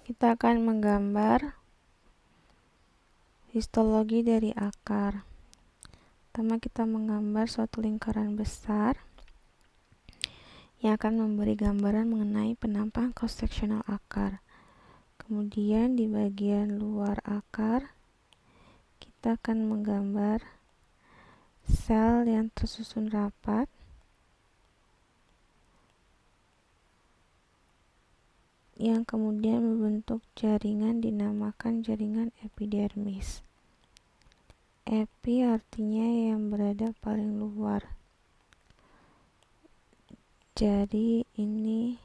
Kita akan menggambar histologi dari akar. Pertama, kita menggambar suatu lingkaran besar yang akan memberi gambaran mengenai penampakan cross-sectional akar. Kemudian di bagian luar akar, kita akan menggambar sel yang tersusun rapat yang kemudian membentuk jaringan dinamakan jaringan epidermis. Epi artinya yang berada paling luar. Jadi ini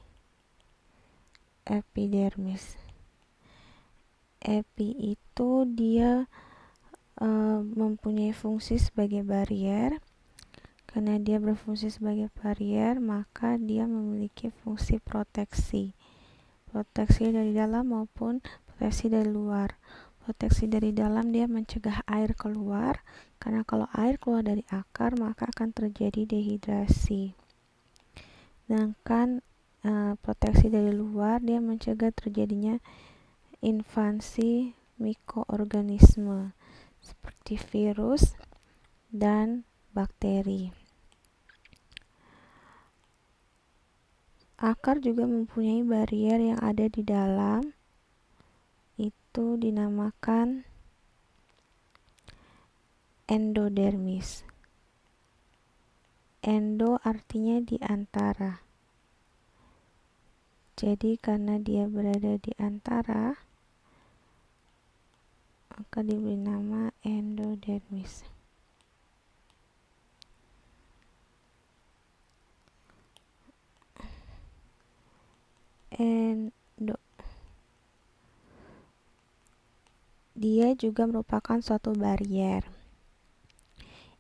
epidermis. Epi itu dia mempunyai fungsi sebagai barier. Karena dia berfungsi sebagai barier, maka dia memiliki fungsi proteksi. Proteksi dari dalam maupun proteksi dari luar. Proteksi dari dalam dia mencegah air keluar, karena kalau air keluar dari akar maka akan terjadi dehidrasi. Sedangkan proteksi dari luar dia mencegah terjadinya invasi mikroorganisme seperti virus dan bakteri. Akar juga mempunyai barier yang ada di dalam, itu dinamakan endodermis. Endo artinya di antara. Jadi karena dia berada di antara, maka diberi nama endodermis. Dia juga merupakan suatu barier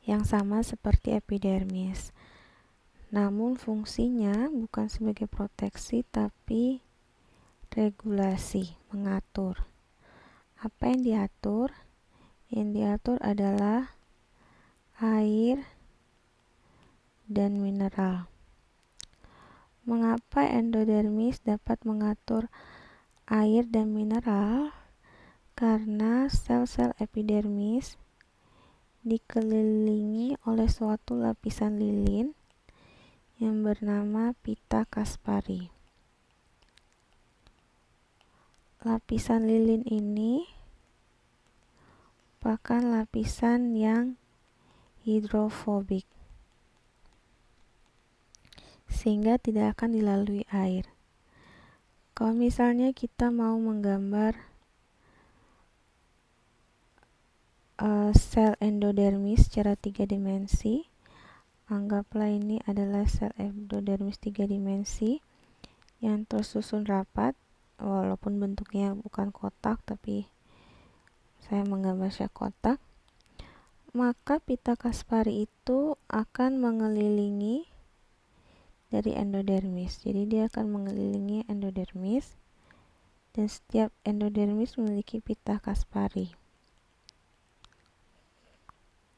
yang sama seperti epidermis. Namun fungsinya bukan sebagai proteksi tapi regulasi, mengatur. Apa yang diatur? Yang diatur adalah air dan mineral. Mengapa endodermis dapat mengatur air dan mineral? Karena sel-sel epidermis dikelilingi oleh suatu lapisan lilin yang bernama pita Kaspari. Lapisan lilin ini merupakan lapisan yang hidrofobik, sehingga tidak akan dilalui air. Kalau misalnya kita mau menggambar sel endodermis secara 3 dimensi, anggaplah ini adalah sel endodermis 3 dimensi yang tersusun rapat, walaupun bentuknya bukan kotak tapi saya menggambar secara kotak. Maka pita Kaspari itu akan mengelilingi dari endodermis. Jadi dia akan mengelilingi endodermis, dan setiap endodermis memiliki pita Kaspari.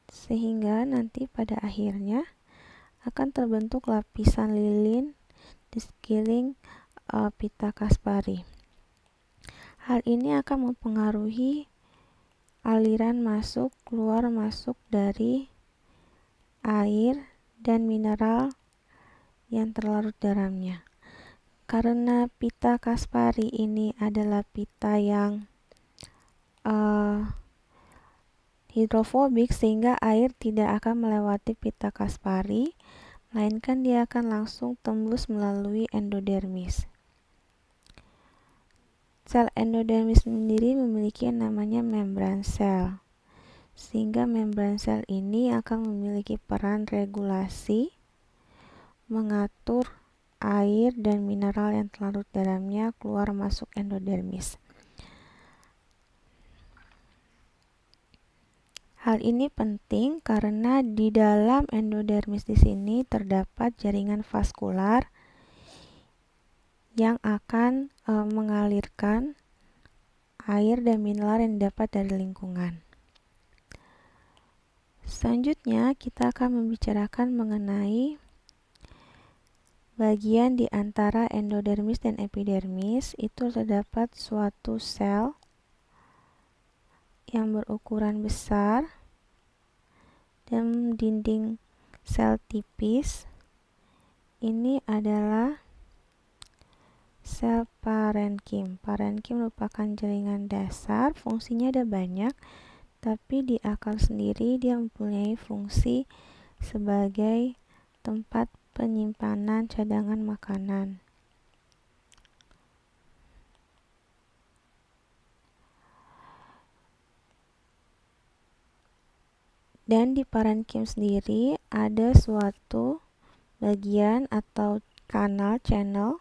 Sehingga nanti pada akhirnya akan terbentuk lapisan lilin di sekeliling pita Kaspari. Hal ini akan mempengaruhi aliran masuk keluar masuk dari air dan mineral yang terlarut dalamnya. Karena pita Kaspari ini adalah pita yang hidrofobik, sehingga air tidak akan melewati pita Kaspari, melainkan dia akan langsung tembus melalui endodermis. Sel endodermis sendiri memiliki yang namanya membran sel, sehingga membran sel ini akan memiliki peran regulasi, mengatur air dan mineral yang terlarut dalamnya keluar masuk endodermis. Hal ini penting karena di dalam endodermis di sini terdapat jaringan vaskular yang akan mengalirkan air dan mineral yang didapat dari lingkungan. Selanjutnya kita akan membicarakan mengenai bagian di antara endodermis dan epidermis itu terdapat suatu sel yang berukuran besar dan dinding sel tipis. Ini adalah sel parenkim. Parenkim merupakan jaringan dasar, fungsinya ada banyak, tapi di akar sendiri dia mempunyai fungsi sebagai tempat penyimpanan cadangan makanan. Dan di parenkim sendiri ada suatu bagian atau kanal channel.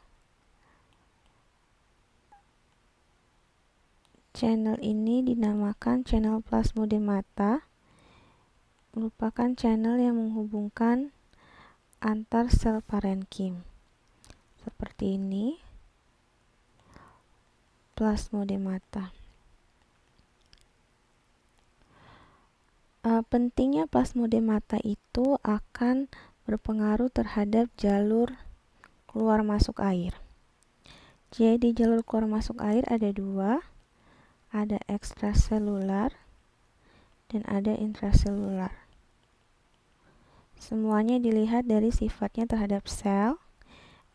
Channel ini dinamakan channel plasmodemata, merupakan channel yang menghubungkan antar sel parenkim. Seperti ini, plasmodemata. Pentingnya plasmodemata itu akan berpengaruh terhadap jalur keluar masuk air. Jadi jalur keluar masuk air ada dua, ada ekstraselular dan ada intraselular. Semuanya dilihat dari sifatnya terhadap sel.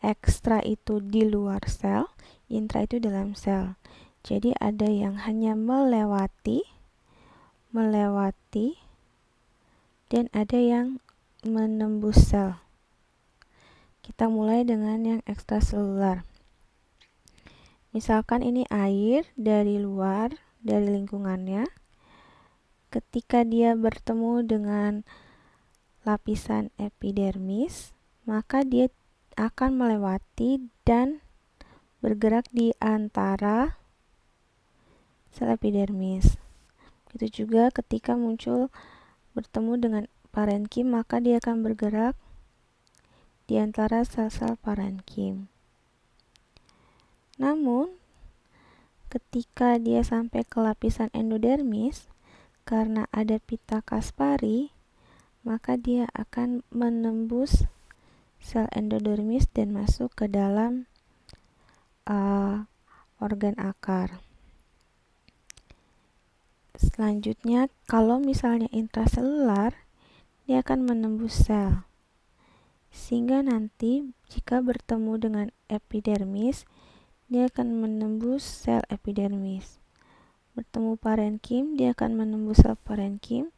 Ekstra itu di luar sel, intra itu dalam sel. Jadi ada yang hanya melewati, dan ada yang menembus sel. Kita mulai dengan yang ekstraselular. Misalkan ini air dari luar, dari lingkungannya. Ketika dia bertemu dengan lapisan epidermis, maka dia akan melewati dan bergerak di antara sel epidermis. Begitu juga ketika muncul bertemu dengan parenkim, maka dia akan bergerak di antara sel-sel parenkim. Namun, ketika dia sampai ke lapisan endodermis, karena ada pita Kaspari, maka dia akan menembus sel endodermis dan masuk ke dalam organ akar. Selanjutnya, kalau misalnya intraselular, dia akan menembus sel. Sehingga nanti jika bertemu dengan epidermis, dia akan menembus sel epidermis. Bertemu parenkim, dia akan menembus sel parenkim.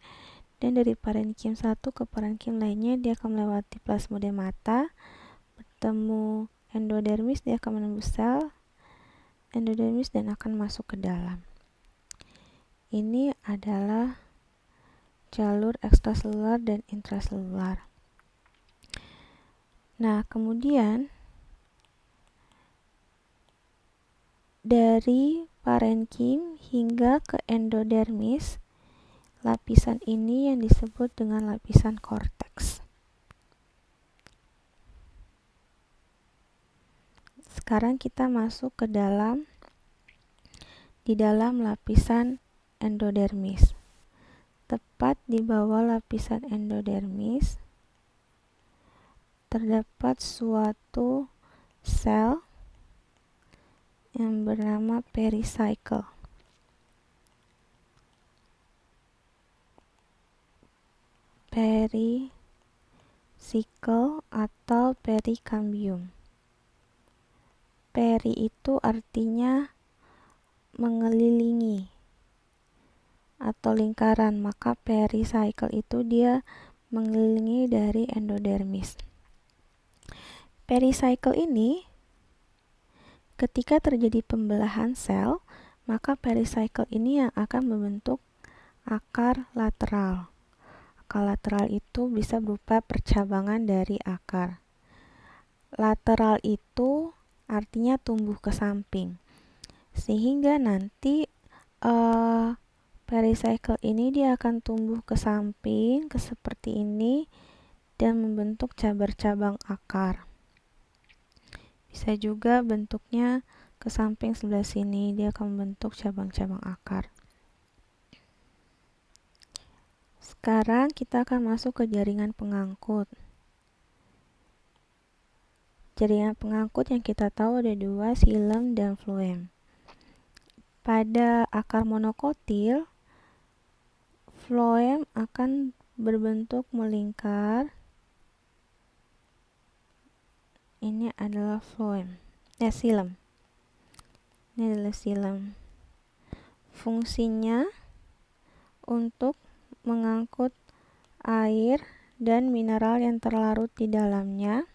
Dan dari parenkim satu ke parenkim lainnya, dia akan melewati plasmodemata. Bertemu endodermis, dia akan menembus sel endodermis dan akan masuk ke dalam. Ini adalah jalur ekstraselular dan intraselular. Nah, kemudian dari parenkim hingga ke endodermis, lapisan ini yang disebut dengan lapisan korteks. Sekarang kita masuk ke di dalam lapisan endodermis. Tepat di bawah lapisan endodermis terdapat suatu sel yang bernama pericycle. Pericycle atau perikambium. Peri itu artinya mengelilingi atau lingkaran, maka pericycle itu dia mengelilingi dari endodermis. Pericycle ini ketika terjadi pembelahan sel, maka pericycle ini yang akan membentuk akar lateral. Akar lateral itu bisa berupa percabangan dari akar. Lateral itu artinya tumbuh ke samping. Sehingga nanti pericycle ini dia akan tumbuh ke samping, seperti ini, dan membentuk cabang-cabang akar. Bisa juga bentuknya ke samping sebelah sini, dia akan membentuk cabang-cabang akar. Sekarang kita akan masuk ke jaringan pengangkut. Jaringan pengangkut yang kita tahu ada dua, xilem dan floem. Pada akar monokotil, floem akan berbentuk melingkar. Ini adalah floem. Xilem. Ini adalah xilem. Fungsinya untuk mengangkut air dan mineral yang terlarut di dalamnya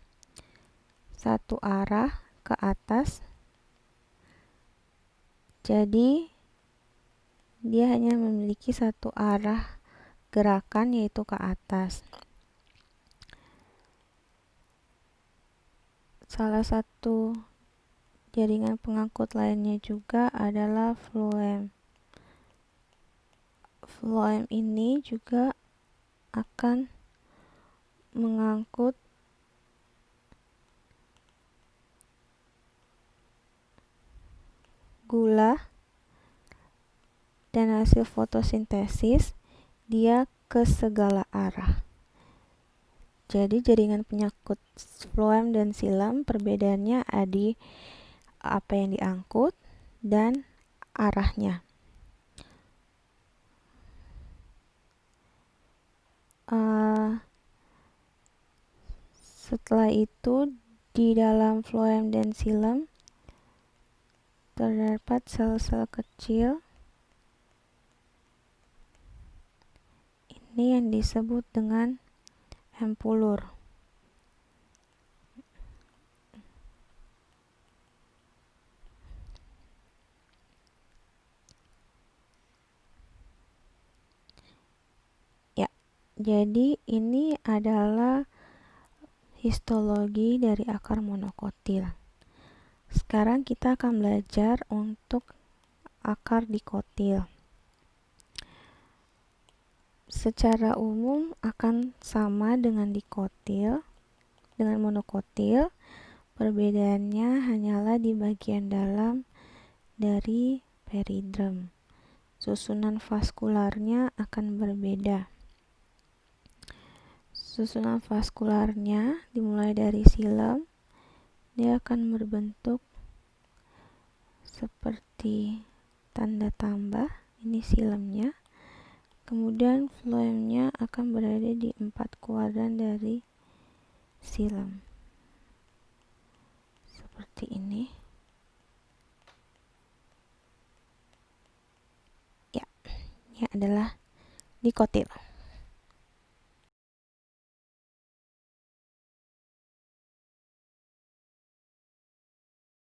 satu arah ke atas. Jadi dia hanya memiliki satu arah gerakan, yaitu ke atas. Salah satu jaringan pengangkut lainnya juga adalah floem. Floem ini juga akan mengangkut gula dan hasil fotosintesis dia ke segala arah. Jadi jaringan penyangkut floem dan xilem perbedaannya ada di apa yang diangkut dan arahnya. Setelah itu di dalam floem dan xilem terdapat sel-sel kecil. Ini yang disebut dengan hempulur. Ya, jadi ini adalah histologi dari akar monokotil. Sekarang kita akan belajar untuk akar dikotil. Secara umum akan sama dengan dikotil, dengan monokotil. Perbedaannya hanyalah di bagian dalam dari peridrem. Susunan vaskularnya akan berbeda. Susunan vaskularnya dimulai dari xilem, dia akan berbentuk seperti tanda tambah, ini xilemnya. Kemudian floemnya akan berada di 4 kuadran dari xilem. Seperti ini. Ya, ini adalah dikotil.